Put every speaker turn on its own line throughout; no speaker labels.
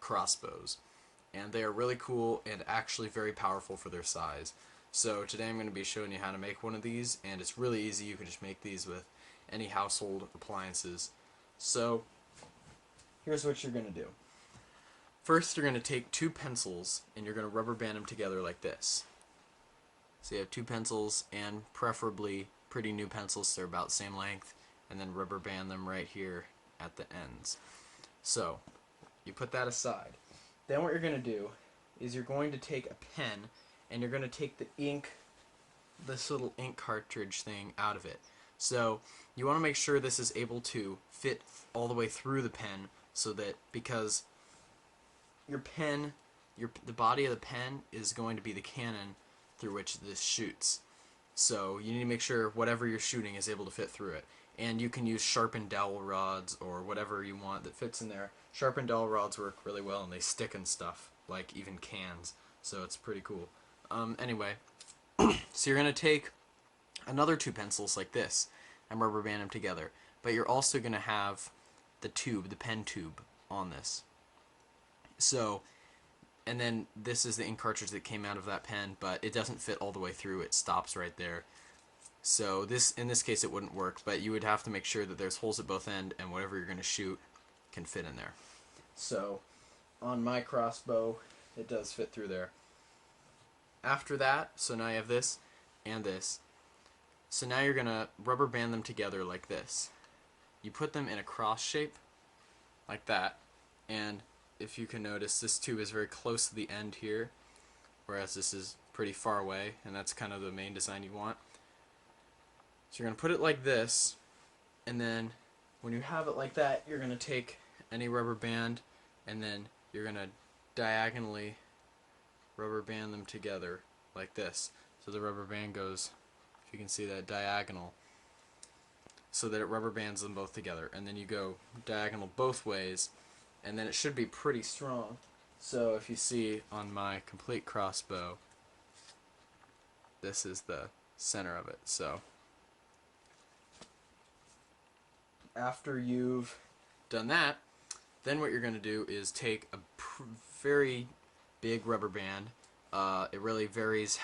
crossbows, and they are really cool and actually very powerful for their size. So today I'm going to be showing you how to make one of these, and it's really easy. You can just make these with any household appliances. So here's what you're going to do. First, you're going to take two pencils and you're going to rubber band them together like this. So you have two pencils, and preferably pretty new pencils, so they're about the same length, and then rubber band them right here at the ends. So you put that aside. Then what you're going to do is you're going to take a pen and you're going to take the ink, this little ink cartridge thing, out of it. So you want to make sure this is able to fit all the way through the pen, so that, because your pen, the body of the pen is going to be the cannon through which this shoots. So you need to make sure whatever you're shooting is able to fit through it. And you can use sharpened dowel rods or whatever you want that fits in there. Sharpened dowel rods work really well, and they stick and stuff, like even cans. So it's pretty cool. Anyway, so you're going to take another two pencils like this and rubber band them together. But you're also going to have the tube, the pen tube, on this. So, and then this is the ink cartridge that came out of that pen, but it doesn't fit all the way through. It stops right there. So this, in this case, it wouldn't work, but you would have to make sure that there's holes at both ends and whatever you're going to shoot can fit in there. So on my crossbow, it does fit through there. After that, so now you have this and this. So now you're going to rubber band them together like this. You put them in a cross shape like that, and if you can notice, this tube is very close to the end here, whereas this is pretty far away, and that's kind of the main design you want. So you're going to put it like this, and then when you have it like that, you're going to take any rubber band, and then you're going to diagonally rubber band them together like this. So the rubber band goes, if you can see that, diagonal, so that it rubber bands them both together. And then you go diagonal both ways, and then it should be pretty strong. So if you see on my complete crossbow, this is the center of it. So after you've done that, then what you're going to do is take a very big rubber band. It really varies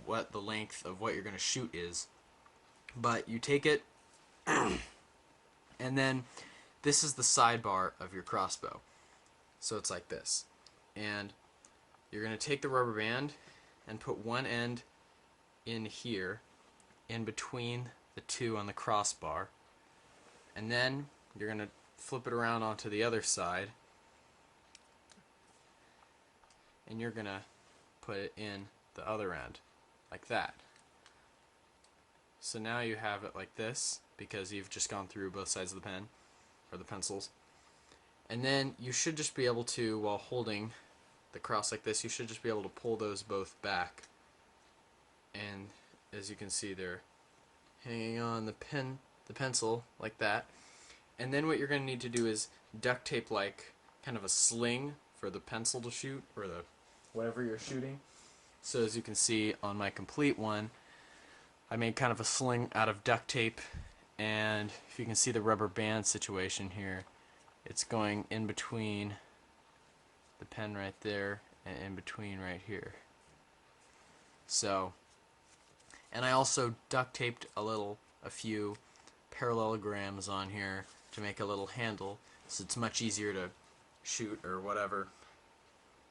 what the length of what you're going to shoot is, but you take it and then this is the sidebar of your crossbow. So it's like this, and you're going to take the rubber band and put one end in here in between the two on the crossbar, and then you're going to flip it around onto the other side, and you're going to put it in the other end like that. So now you have it like this, because you've just gone through both sides of the pen, or the pencils. And then you should just be able to, while holding the cross like this, you should just be able to pull those both back. And as you can see, they're hanging on the pencil like that. And then what you're going to need to do is duct tape like kind of a sling for the pencil to shoot, or the whatever you're shooting. So as you can see on my complete one, I made kind of a sling out of duct tape, and if you can see the rubber band situation here, it's going in between the pen right there and in between right here. So, and I also duct taped a few parallelograms on here to make a little handle, so it's much easier to shoot or whatever.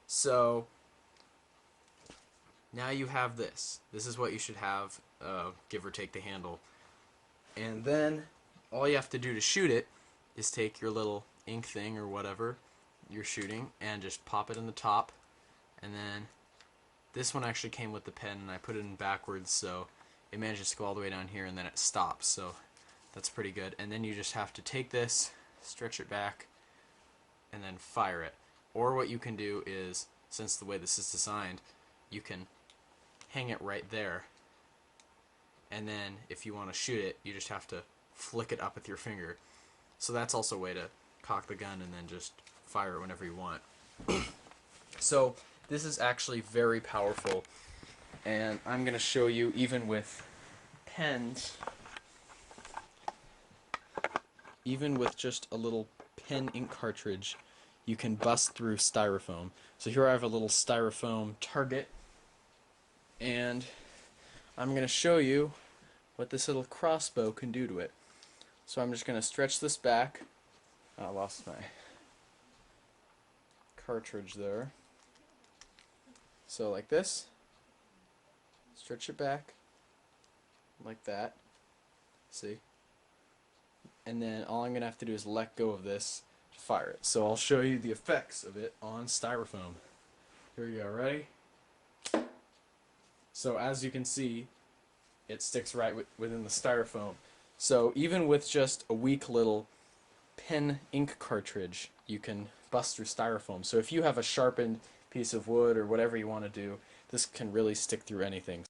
So now you have this. This is what you should have, give or take the handle. And then all you have to do to shoot it is take your little ink thing or whatever you're shooting and just pop it in the top. And then this one actually came with the pen, and I put it in backwards, so it manages to go all the way down here, and then it stops. So that's pretty good. And then you just have to take this, stretch it back, and then fire it. Or what you can do is, since the way this is designed, you can hang it right there, and then if you want to shoot it, you just have to flick it up with your finger. So that's also a way to cock the gun and then just fire it whenever you want. So this is actually very powerful, and I'm going to show you even with pens, even with just a little pen ink cartridge, you can bust through styrofoam. So here I have a little styrofoam target, and I'm going to show you what this little crossbow can do to it. So I'm just going to stretch this back. I lost my cartridge there. So like this, stretch it back like that, see? And then all I'm going to have to do is let go of this to fire it. So I'll show you the effects of it on styrofoam. Here we go, ready? So as you can see, it sticks right within the styrofoam. So even with just a weak little pen ink cartridge, you can bust through styrofoam. So if you have a sharpened piece of wood or whatever you want to do, this can really stick through anything.